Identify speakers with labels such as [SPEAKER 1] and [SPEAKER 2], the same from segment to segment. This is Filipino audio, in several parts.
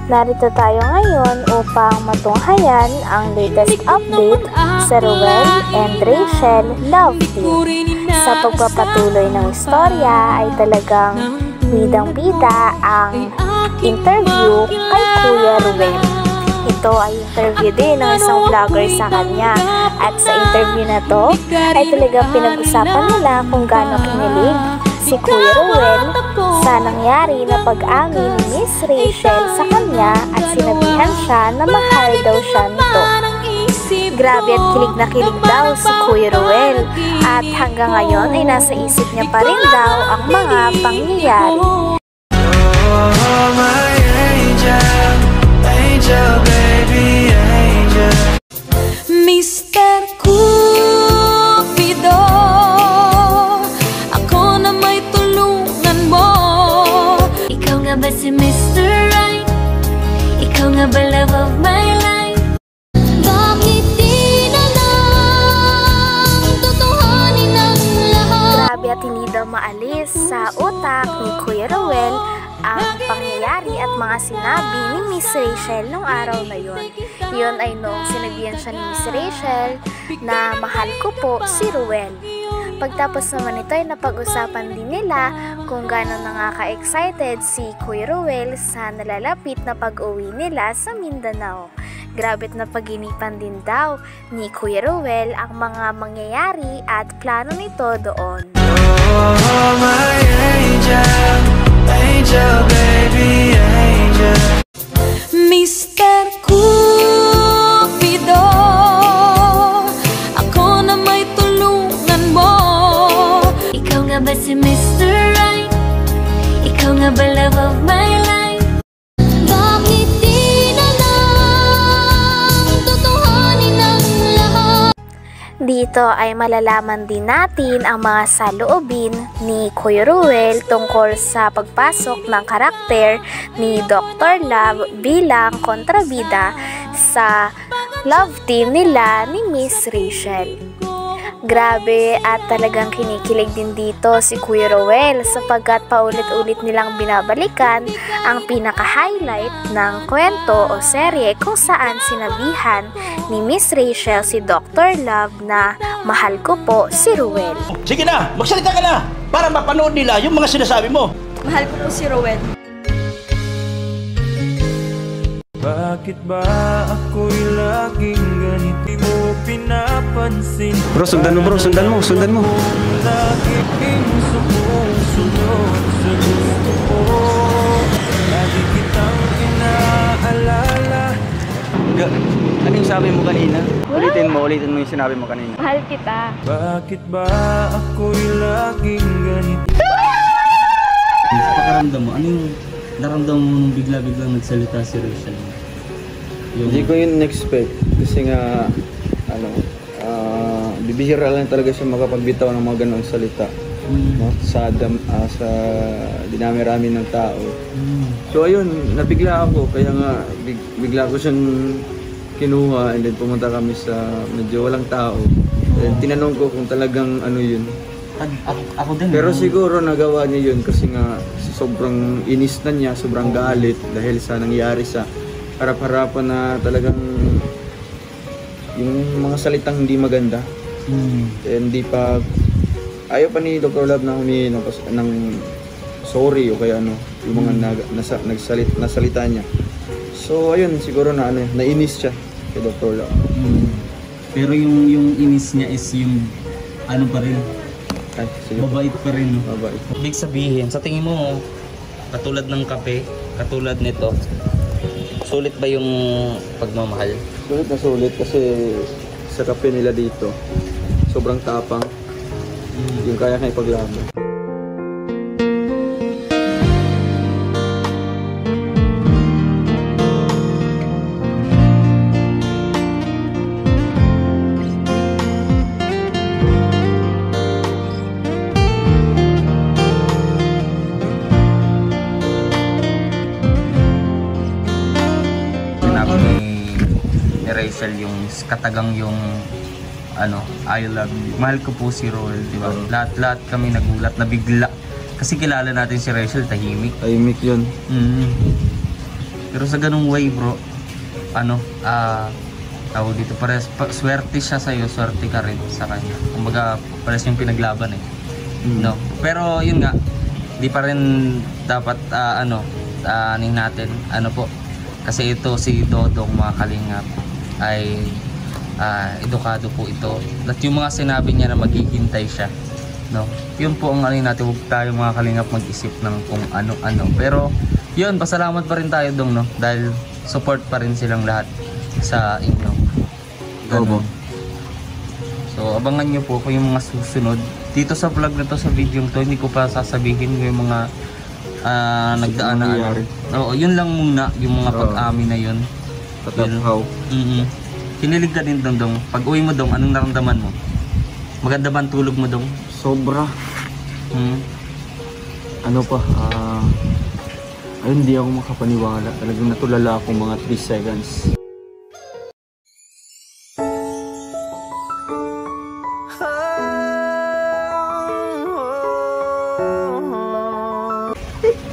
[SPEAKER 1] Narito tayo ngayon upang matunghayan ang latest update sa Ruel and Rachel love team. Sa pagpapatuloy ng istorya ay talagang bidang-bida ang interview kay Kuya Ruel. Ito ay interview din ng isang vlogger sa kanya. At sa interview na to ay talagang pinag-usapan nila kung gaano kinilig si Kuya Ruel sa nangyari na pag-amin ni Miss Rachel sa kanya at sinabihan siya na mahal daw siya nito. Grabe at kilig na kilig daw si Kuya Ruel at hanggang ngayon ay nasa isip niya pa rin daw ang mga pangyayari.
[SPEAKER 2] Oh, my angel, angel, baby, angel.
[SPEAKER 3] Mr. Cupido, ako na may tulungan mo. Ikaw nga ba si Mr. Right? Ikaw nga ba love of my life? Bakit di na lang tutuhanin ang lahat?
[SPEAKER 1] Grabe at hindi daw maalis sa utak ni Kuya Ruel ang pangyayari at mga sinabi ni Miss Rachel nung araw na yon. Yun ay noong sinabihan siya ni Miss Rachel na mahal ko po si Ruel. Pagtapos naman ito ay napag-usapan din nila kung gaano nakaka-excited si Kuya Ruel sa nalalapit na pag-uwi nila sa Mindanao. Grabe't na paginipan din daw ni Kuya Ruel ang mga mangyayari at plano nito doon.
[SPEAKER 2] Oh, my angel, angel, baby, angel.
[SPEAKER 3] Mr. Cupido, ako na may tulungan mo. Ikaw nga ba si Mr. Right? Ikaw nga ba love of my life? Bakit di na lang tutuhanin ang lahat?
[SPEAKER 1] Dito ay malalaman din natin ang mga saloobin ni Kuya Ruel tungkol sa pagpasok ng karakter ni Dr. Love bilang kontrabida sa love team nila ni Miss Rachel. Grabe at talagang kinikilig din dito si Kuya Ruel sapagkat paulit-ulit nilang binabalikan ang pinaka-highlight ng kwento o serye kung saan sinabihan ni Miss Rachel si Dr. Love na mahal ko po si Ruel.
[SPEAKER 4] Sige na, magsalita ka na para mapanood nila yung mga sinasabi mo.
[SPEAKER 5] Mahal ko po si Ruel.
[SPEAKER 2] Bakit ba ako'y laging ganito mo pinapansin?
[SPEAKER 6] Bro, sundan mo bro, sundan mo, sundan mo.
[SPEAKER 2] Laging sumusunod sa gusto ko. Lagi kitang inaalala.
[SPEAKER 6] Ano yung sabi mo kanina? Ulitin mo yung sinabi mo kanina.
[SPEAKER 5] Mahal kita.
[SPEAKER 2] Bakit ba ako'y laging ganito?
[SPEAKER 7] Pakaramdam mo, ano yung naramdam mo nung bigla-biglang nagsalita si Rachel?
[SPEAKER 6] Hindi ko yun expect kasi nga bibihira lang talaga siya makapagbitaw ng mga ganong salita, no? sa dinami-rami ng tao. So ayun, nabigla ako kaya nga bigla ko siyang kinuha and then pumunta kami sa medyo walang tao. And tinanong ko kung talagang ano yun.
[SPEAKER 7] Ako din.
[SPEAKER 6] Pero siguro nagawa niya yun kasi nga sobrang inis na niya, sobrang galit dahil sa nangyari sa harap-harapan na talagang yung mga salitang hindi maganda. Hindi pa ayaw pa ni Dr. Love na humingi ng sorry o kaya yung mga nasalita niya. So ayun, siguro na nainis siya kay Dr. Love.
[SPEAKER 7] Pero yung inis niya is yung ano pa rin?
[SPEAKER 6] Ay, sige.
[SPEAKER 7] Mabait pa rin.
[SPEAKER 6] Mabait.
[SPEAKER 8] Ibig sabihin, sa tingin mo, katulad ng kape, katulad nito, sulit ba yung pagmamahal?
[SPEAKER 6] Sulit na sulit kasi sa kape nila dito, sobrang tapang. Yung kaya kang ipaglaban.
[SPEAKER 8] Ni Rachel yung katagang yung I love you. Mahal ko po si Ruel, di ba? Lahat kami nagulat, nabigla. Kasi kilala natin si Rachel, tahimik.
[SPEAKER 6] Tahimik yun.
[SPEAKER 8] Pero sa ganung way bro, ano, tawag dito, swerte siya sa'yo, swerte ka rin sa kanya. Kumbaga, pares yung pinaglaban eh. No? Pero yun nga, di pa rin dapat, aning natin, ano po, kasi ito si Dodong mga kalingap ay edukado po ito. At yung mga sinabi niya na maghihintay siya, no? Yun po ang aning natin, huwag tayo mga kalingap mag-isip ng kung ano-ano. Pero yun, pasalamat pa rin tayo Dong, no? Dahil support pa rin silang lahat sa inyo. Ganun. So abangan nyo po kung yung mga susunod dito sa vlog na to, sa video to. Hindi ko pa sasabihin yung mga nagdaan na ano. Oo, yun lang muna, yung mga pag-amin na yun.
[SPEAKER 6] Tataphaw.
[SPEAKER 8] Kinilig ka din Dong. Pag uwi mo Dong, anong naramdaman mo? Maganda ba ang tulog mo Dong?
[SPEAKER 6] Sobra. Ano pa, ayun, hindi ako makapaniwala. Talagang natulala ako mga 3 seconds.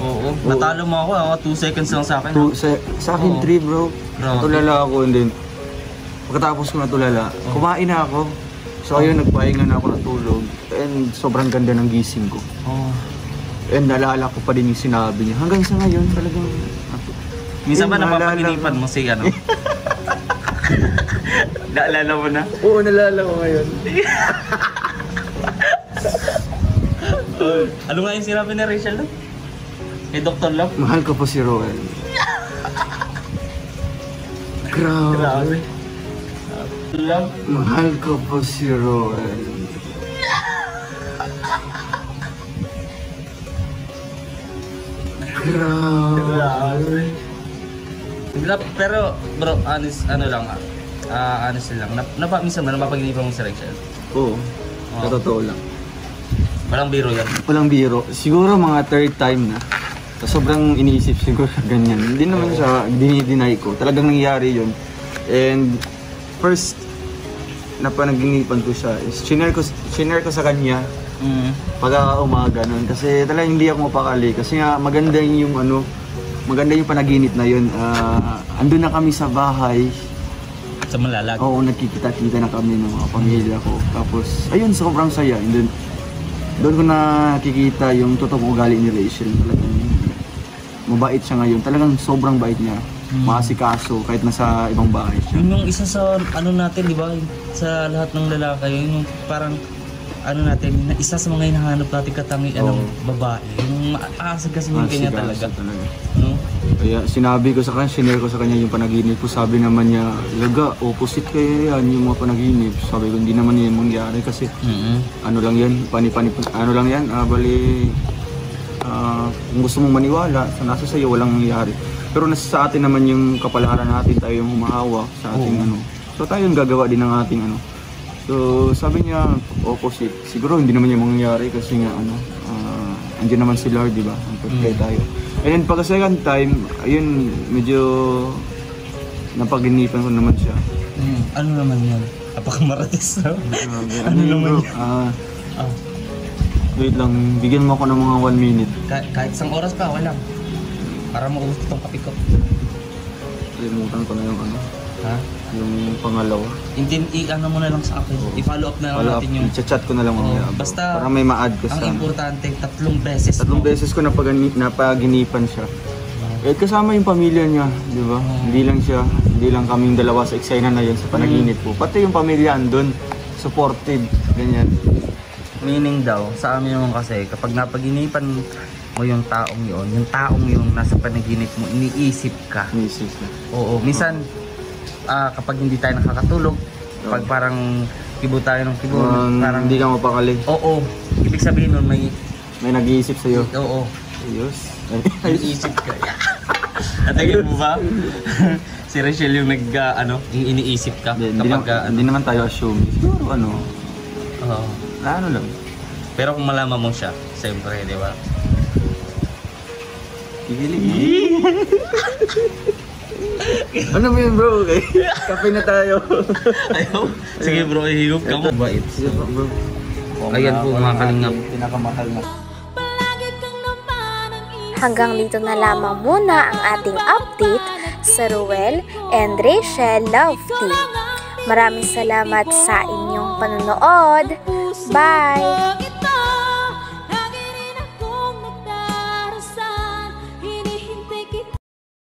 [SPEAKER 8] Oo, natalo mo ako, 2 seconds lang sa akin.
[SPEAKER 6] Sa akin 3 bro. Natulala ako, and then pagkatapos ko natulala, kumain na ako. So ayun, nagpahinga na ako natulog. And sobrang ganda ng gising ko. And naalala ko pa din yung sinabi niya. Hanggang sa ngayon, talagang...
[SPEAKER 8] Minsan ba napapaginipan mo si ano? Naalala mo na?
[SPEAKER 6] Oo, naalala ko ngayon.
[SPEAKER 8] Ano nga yung sinabi ni Rachel no? Kay Dr. Love?
[SPEAKER 6] Mahal ko po si Roel. Grabe.
[SPEAKER 8] Love?
[SPEAKER 6] Mahal ko po si Roel. Grabe.
[SPEAKER 8] Pero bro, honest, honest lang. Minsan ba napapaginipan mo si Rachel?
[SPEAKER 6] Oo, sa totoo lang.
[SPEAKER 8] Walang biro yan.
[SPEAKER 6] Walang biro. Siguro mga 3rd time na. So, sobrang iniisip siguro ganyan. Hindi naman siya dinideny ko. Talagang nangyayari yun. And first na panaginipan ko siya is shinare ko sa kanya pag umaga nun. Kasi talagang hindi ako mapakali. Kasi nga maganda yung panaginip na yun. Andun na kami sa bahay.
[SPEAKER 8] Sa Malalag?
[SPEAKER 6] Oo, nagkikita-kita na kami ng mga pamilya ko. Tapos, ayun, sobrang saya. And then, doon ko nakikita yung totoong ugali ni Rachel. Talagang mabait siya ngayon. Talagang sobrang bait niya. Maasikaso kahit nasa ibang bahay siya.
[SPEAKER 8] Yun yung isa sa natin, di ba? Sa lahat ng lalaki, yun yung parang natin, isa sa mga hinahanap natin katangian ng babae. Yung maasag kasi yung kanya talaga. No?
[SPEAKER 6] Kaya sinabi ko sa kanya, sinare ko sa kanya yung panaginip ko. Sabi naman niya, Laga, opposite kaya yan yung mga panaginip. Sabi ko, hindi naman yan mangyari kasi ano lang yan, ano lang yan, kung gusto mong maniwala, nasa sa'yo, walang nangyari. Pero nasa sa atin naman yung kapalaran natin, tayo yung humahawak sa ating So tayo yung gagawa din ng ating So sabi niya, opposite. Siguro hindi naman yung mangyayari kasi nga andyan naman si Lord, di ba? Pag-play tayo. And then pagka second time, ayun, medyo napaginipan ko naman siya.
[SPEAKER 8] Ano naman yan? Apakamaratis na.
[SPEAKER 6] Ano naman yan? Wait lang, bigyan mo ako ng mga 1 minute.
[SPEAKER 8] Kahit isang oras pa, wala. Para maubos itong kape ko.
[SPEAKER 6] Kalimutan ko na yung
[SPEAKER 8] Ha?
[SPEAKER 6] yung pangalawa.
[SPEAKER 8] I-ano mo na lang sa akin. I-follow up na lang natin yung...
[SPEAKER 6] I-chat ko na lang mamaya.
[SPEAKER 8] Basta,
[SPEAKER 6] para may ma-add ko sa...
[SPEAKER 8] Ang importante, 3 beses.
[SPEAKER 6] 3 beses ko napaginipan siya. At kasama yung pamilya niya, di ba? Hindi lang kaming dalawa sa eksena na yun sa panaginip ko. Pati yung pamilya andun, supportive, ganyan.
[SPEAKER 8] Meaning daw, sa amin naman kasi, kapag napaginipan mo yung taong yun nasa panaginip mo, iniisip ka.
[SPEAKER 6] Iniisip ka.
[SPEAKER 8] Oo, minsan, kapag hindi tayo nakakatulog, pag parang kibo tayo ng kibo, parang...
[SPEAKER 6] Hindi ka mapakali.
[SPEAKER 8] Oo, ibig sabihin nun may
[SPEAKER 6] nag-iisip sa'yo.
[SPEAKER 8] Oo.
[SPEAKER 6] Ayos.
[SPEAKER 8] Iniisip ka. Natagin mo ba? Si Rachel yung yung iniisip ka kapag...
[SPEAKER 6] Hindi naman tayo assume. Siguro
[SPEAKER 8] Oo.
[SPEAKER 6] Ano lang.
[SPEAKER 8] Pero kung malaman mo siya, siyempre, di ba?
[SPEAKER 6] Kikilig. Ano mo yun bro? Okay. Kape na tayo.
[SPEAKER 8] Ayaw. Sige bro, ihigop ka mo. Bait.
[SPEAKER 6] Sige bro.
[SPEAKER 8] Ayan po mga kalingap.
[SPEAKER 6] Pinakamahal na.
[SPEAKER 3] Palagi kang naman ang
[SPEAKER 1] Hanggang dito na lamang muna ang ating update sa Ruel and Rachel Love Team. Maraming salamat sa inyong panonood. Bye!